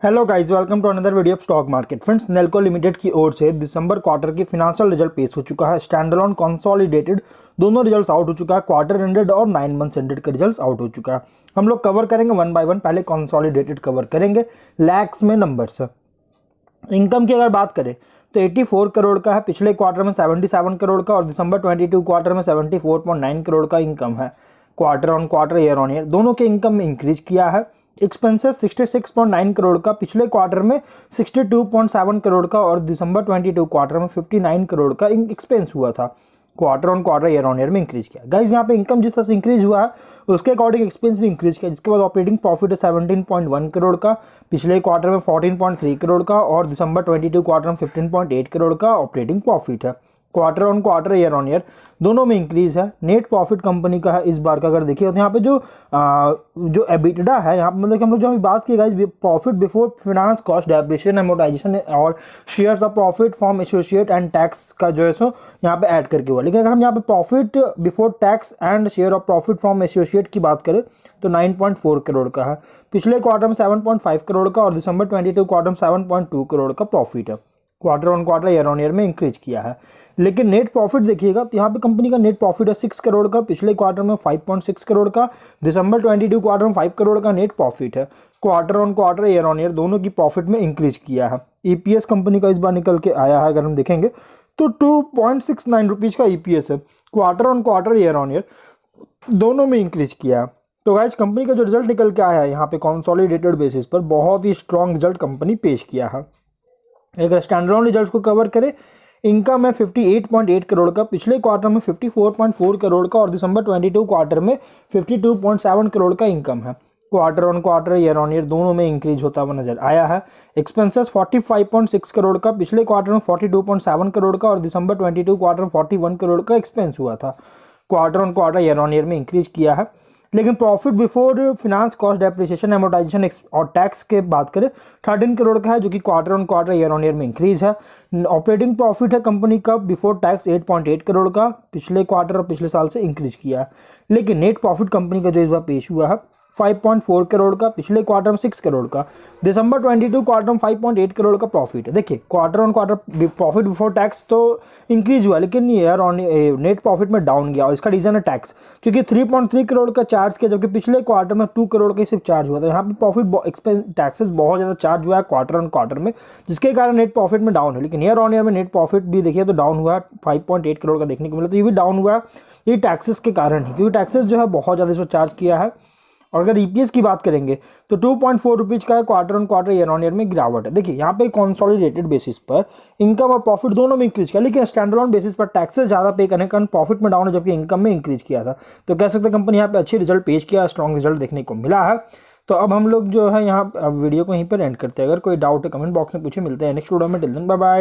Hello guys, welcome to another video of stock market. Friends, Nelco limited की ओर से दिसंबर क्वार्टर की फिनेंशियल रिजल्ट पेश हो चुका है। स्टैंड अलोन कंसोलिडेटेड दोनों रिजल्ट्स आउट हो चुका है। क्वार्टर एंडेड और 9 मंथ्स एंडेड के रिजल्ट्स आउट हो चुका है। हम लोग कवर करेंगे वन बाय वन। पहले कंसोलिडेटेड कवर करेंगे लैक्स में नंबर्स। इनकम की अगर बात करें तो 84 करोड़ का है, पिछले क्वार्टर में 77 करोड़ का और दिसंबर 22 क्वार्टर में 74.9 करोड़ का इनकम है। Quarter on quarter, year on year दोनों के इनकम में इंक्रीज किया है। एक्सपेंसेस 66.9 करोड़ का, पिछले क्वार्टर में 62.7 करोड़ का और दिसंबर 22 क्वार्टर में 59 करोड़ का एक्सपेंस हुआ था। Quarter on quarter, year on year में इंक्रीज किया। गाइस, यहाँ पे इनकम जिस तरह से इंक्रीज हुआ है उसके अकॉर्डिंग एक्सपेंस भी इंक्रीज किया, जिसके बाद ऑपरेटिंग प्रॉफिट है 17.1 करोड़ का, पिछले क्वार्टर में 14.3 करोड़ का और दिसंबर 22 क्वार्टर में 15.8 करोड़ का ऑपरेटिंग प्रॉफिट है। Quarter on quarter, year on year दोनों में इंक्रीज है। नेट प्रॉफिट कंपनी का है इस बार का, अगर देखिए तो यहाँ पे जो एबिटडा है, यहाँ पे मतलब कि हम लोग जो अभी बात की guys, profit before finance cost, depreciation, amortisation और shares of profit from associate and tax का जो है सो यहाँ पे ऐड करके हुआ। लेकिन अगर हम यहाँ पे profit before tax and share of profit from associate की बात करें तो 9.4 करोड़ का है, पिछले क्वार्टर में 7.5 करोड़ का और दिसंबर 22 क्वार्टर में 7.2 करोड़ का प्रॉफिट है। Quarter on quarter, year on year में इंक्रीज किया है। लेकिन नेट प्रॉफिट देखिएगा तो यहाँ पे कंपनी का नेट प्रॉफिट है 6 करोड़ का, पिछले क्वार्टर में 5.6 करोड़ का, दिसंबर 22 क्वार्टर में 5 करोड़ का नेट प्रॉफिट है। Quarter on quarter, year on year दोनों की प्रॉफिट में इंक्रीज किया है। ईपीएस कंपनी का इस बार निकल के आया है, अगर हम देखेंगे तो 2.69 रुपीज का ईपीएस है। Quarter on quarter, year on year दोनों में इंक्रीज किया है। तो गाइस, कंपनी का जो रिजल्ट निकल के आया है यहाँ पे कंसोलिडेटेड बेसिस पर बहुत ही स्ट्रॉन्ग रिजल्ट कंपनी पेश किया है। अगर स्टैंडअलोन रिजल्ट्स को कवर करें, इनकम है 58.8 करोड़ का, पिछले क्वार्टर में 54.4 करोड़ का और दिसंबर 22 क्वार्टर में 52.7 करोड़ का इनकम है। Quarter on quarter, year on year दोनों में इंक्रीज होता हुआ नजर आया है। एक्सपेंसेस 45.6 करोड़ का, पिछले क्वार्टर में 42.7 करोड़ का और दिसंबर 22 क्वार्टर में 41 करोड़ का एक्सपेंस हुआ था। Quarter on quarter, year on year में इंक्रीज किया है। लेकिन profit before finance cost, depreciation, amortisation और टैक्स के बात करें 13 करोड़ का है, जो कि quarter on quarter, year on year में इंक्रीज है। ऑपरेटिंग प्रॉफिट है कंपनी का बिफोर टैक्स 8.8 करोड़ का, पिछले क्वार्टर और पिछले साल से इंक्रीज किया है। लेकिन नेट प्रॉफिट कंपनी का जो इस बार पेश हुआ है 5.4 करोड़ का, पिछले क्वार्टर में 6 करोड़ का, दिसंबर 22 क्वार्टर में 5.8 करोड़ का प्रॉफिट है। देखिए, quarter on quarter profit before tax तो इंक्रीज हुआ, लेकिन ईयर ऑन नेट प्रॉफिट में डाउन गया और इसका रीजन है टैक्स, क्योंकि 3.3 करोड़ का चार्ज किया, जबकि पिछले क्वार्टर में 2 करोड़ का सिर्फ चार्ज हुआ था। यहाँ पे प्रॉफिट एक्सपेंस टैक्सेस बहुत ज़्यादा चार्ज हुआ है क्वार्टर ऑन क्वार्टर में, जिसके कारण नेट प्रॉफिट में डाउन है। लेकिन ईयर ऑन ईयर में नेट प्रॉफिट भी देखिए तो डाउन हुआ है, 5.8 करोड़ का देखने को मिला, तो ये भी डाउन हुआ है। ये टैक्सेस के कारण ही, क्योंकि टैक्सेस जो है बहुत ज़्यादा इसमें चार्ज किया है। और अगर ईपीएस की बात करेंगे तो 2.4 रुपीज का है, quarter on quarter, year on year में गिरावट है। देखिए, यहाँ पे कंसोलिडेटेड बेसिस पर इनकम और प्रॉफिट दोनों में इंक्रीज किया, लेकिन स्टैंडअलोन बेसिस पर टैक्सेस ज़्यादा पे करने के कारण प्रॉफिट में डाउन है, जबकि इनकम में इंक्रीज किया था। तो कह सकते हैं कंपनी यहाँ पे अच्छी रिजल्ट पेश किया, स्ट्रॉन्ग रिजल्ट देखने को मिला है। तो अब हम लोग जो है यहाँ वीडियो को यहीं पर एंड करते हैं। अगर कोई डाउट है कमेंट बॉक्स में पूछे। मिलते हैं नेक्स्ट वीडियो में। Till then bye bye.